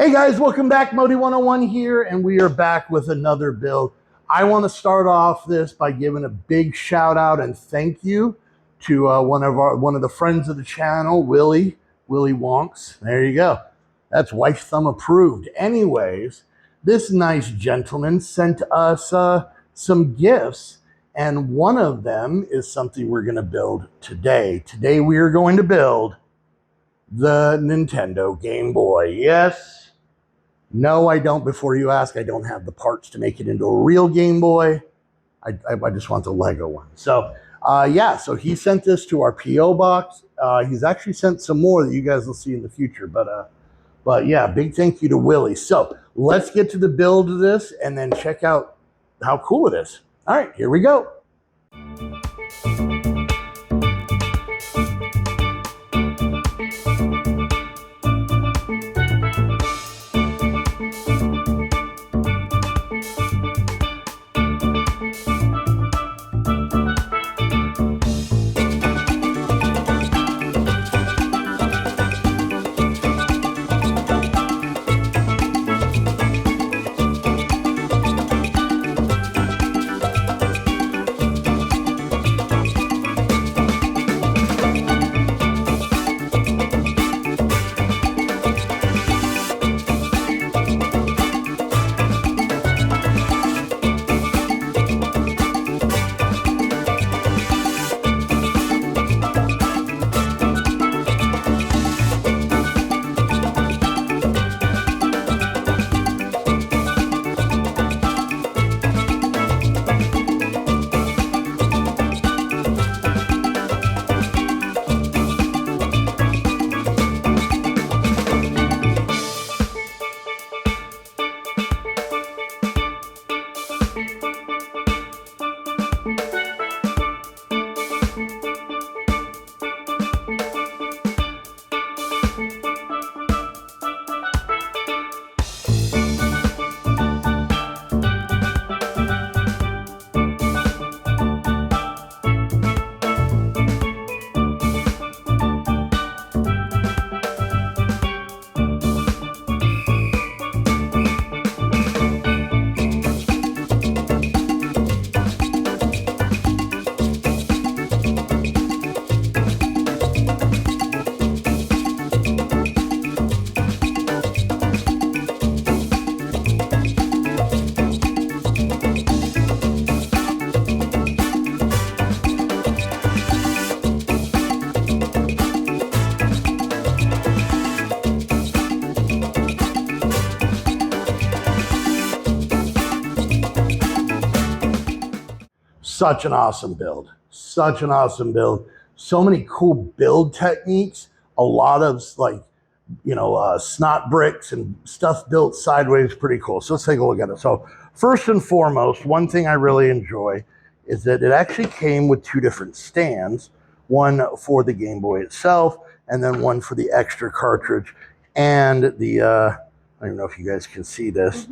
Hey guys, welcome back. Modi 101 here, and we are back with another build. I want to start off this by giving a big shout out and thank you to one of the friends of the channel, Willie Wonks. There you go. That's wife thumb approved. Anyways, this nice gentleman sent us some gifts, and one of them is something we're going to build today. Today we are going to build the Nintendo Game Boy. Yes. No, I don't. Before you ask, I don't have the parts to make it into a real Game Boy. I just want the Lego one. So, yeah, so he sent this to our P.O. box. He's actually sent some more that you guys will see in the future. But yeah, big thank you to Willie. So let's get to the build of this and then check out how cool it is. All right, here we go. Such an awesome build. Such an awesome build. So many cool build techniques. A lot of snot bricks and stuff built sideways. Pretty cool. So let's take a look at it. So first and foremost, one thing I really enjoy is that it actually came with two different stands. One for the Game Boy itself, and then one for the extra cartridge. And the, I don't even know if you guys can see this.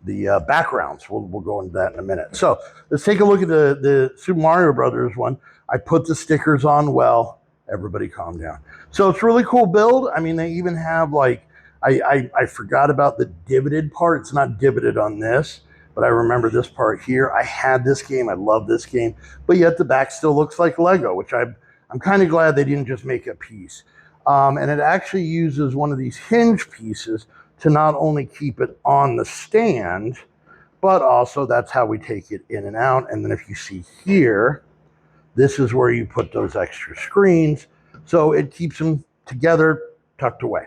The backgrounds. We'll go into that in a minute. So let's take a look at the Super Mario Brothers one. I put the stickers on well. Everybody calm down. So it's a really cool build. I mean, they even have like, I forgot about the divoted part. It's not divoted on this, but I remember this part here. I had this game. I love this game. But yet the back still looks like Lego, which I'm kind of glad they didn't just make a piece. And it actually uses one of these hinge pieces to not only keep it on the stand, but also that's how we take it in and out. And then if you see here, this is where you put those extra screens. So it keeps them together, tucked away.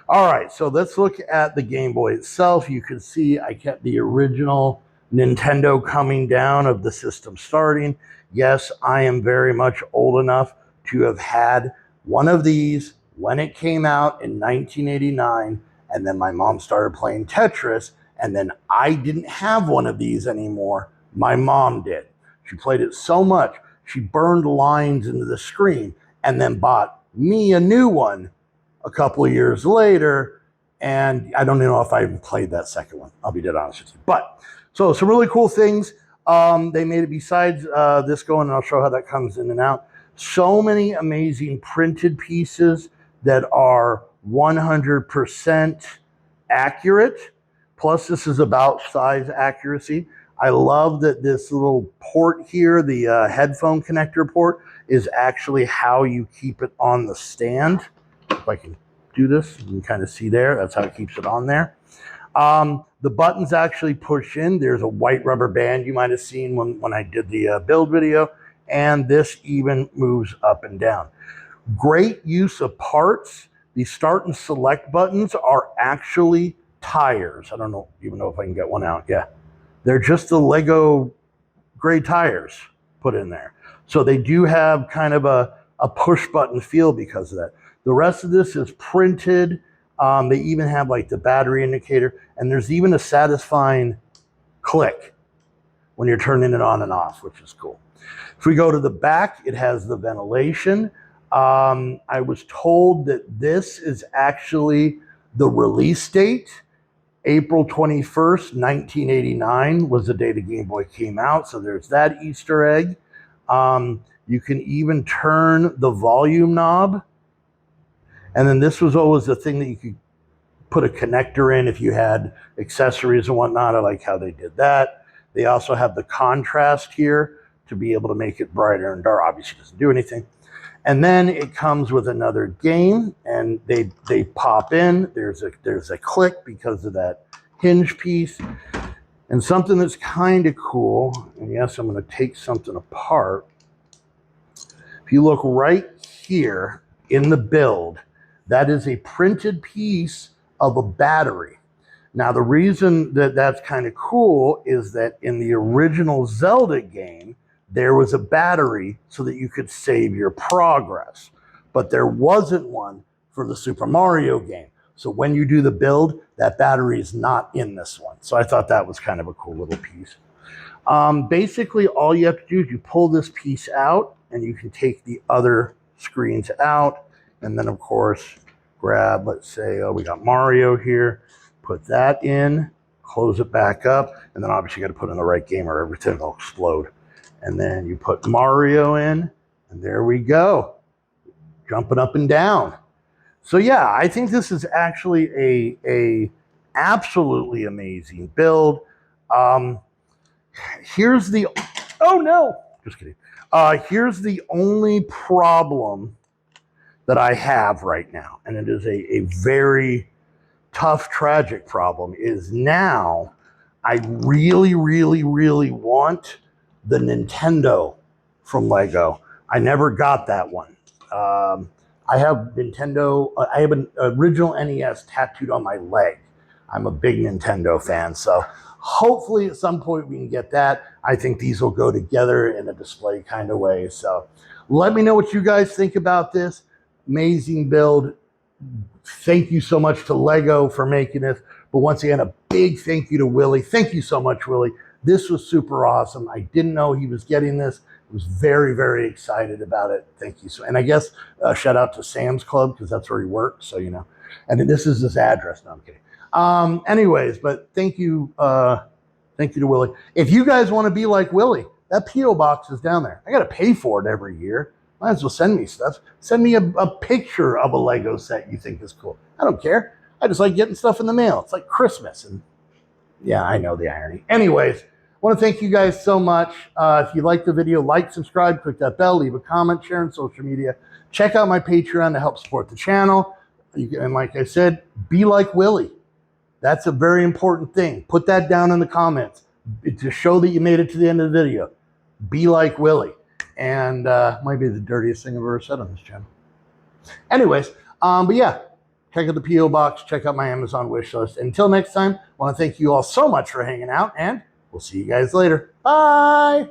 All right, so let's look at the Game Boy itself. You can see I kept the original Nintendo coming down of the system starting. Yes, I am very much old enough to have had one of these when it came out in 1989. And then my mom started playing Tetris, and then I didn't have one of these anymore. My mom did. She played it so much, she burned lines into the screen and then bought me a new one a couple of years later. And I don't even know if I even played that second one. I'll be dead honest with you. But so some really cool things. They made it besides this going, and I'll show how that comes in and out. So many amazing printed pieces that are 100% accurate. Plus, this is about size accuracy. I love that this little port here, the headphone connector port, is actually how you keep it on the stand. If I can do this, you can kind of see there. That's how it keeps it on there. The buttons actually push in. There's a white rubber band you might have seen when I did the build video. And this even moves up and down. Great use of parts. The start and select buttons are actually tires. I don't even know if I can get one out. Yeah. They're just the Lego gray tires put in there. So they do have kind of a push button feel because of that. The rest of this is printed. They even have like the battery indicator, and there's even a satisfying click when you're turning it on and off, which is cool. If we go to the back, it has the ventilation. I was told that this is actually the release date. April 21st, 1989 was the day the Game Boy came out. So there's that Easter egg. You can even turn the volume knob. And then this was always the thing that you could put a connector in if you had accessories and whatnot. I like how they did that. They also have the contrast here to be able to make it brighter and dark. Obviously, it doesn't do anything. And then it comes with another game, and they pop in. There's a click because of that hinge piece. And something that's kind of cool, and yes, I'm going to take something apart. If you look right here in the build, that is a printed piece of a battery. Now, the reason that that's kind of cool is that in the original Zelda game, there was a battery so that you could save your progress. But there wasn't one for the Super Mario game. So when you do the build, that battery is not in this one. So I thought that was kind of a cool little piece. Basically, all you have to do is you pull this piece out, and you can take the other screens out. And then, of course, grab, let's say, we got Mario here. Put that in, close it back up. And then obviously you got to put in the right game or everything will explode. And then you put Mario in, and there we go. Jumping up and down. So yeah, I think this is actually a absolutely amazing build. Here's the, oh no, just kidding. Here's the only problem that I have right now, and it is a very tough, tragic problem, is now I really, really, really want the Nintendo from Lego. I never got that one. I have Nintendo, I have an original NES tattooed on my leg. I'm a big Nintendo fan, so hopefully at some point we can get that. I think these will go together in a display kind of way. So let me know what you guys think about this. Amazing build. Thank you so much to Lego for making this. But once again, a big thank you to Willie. Thank you so much, Willie. This was super awesome. I didn't know he was getting this. I was very, very excited about it. Thank you. So, and I guess shout out to Sam's Club because that's where he works. So, you know, and then this is his address. No, I'm kidding. Anyways, but thank you. Thank you to Willie. If you guys want to be like Willie, that P.O. box is down there. I got to pay for it every year. Might as well send me stuff. Send me a picture of a Lego set you think is cool. I don't care. I just like getting stuff in the mail. It's like Christmas. And yeah, I know the irony. Anyways, I want to thank you guys so much. If you liked the video, like, subscribe, click that bell, leave a comment, share on social media. Check out my Patreon to help support the channel. And like I said, be like Willie. That's a very important thing. Put that down in the comments to show that you made it to the end of the video. Be like Willie. And might be the dirtiest thing I've ever said on this channel. Anyways, but yeah, check out the P.O. box. Check out my Amazon wish list. Until next time, I want to thank you all so much for hanging out, and we'll see you guys later. Bye.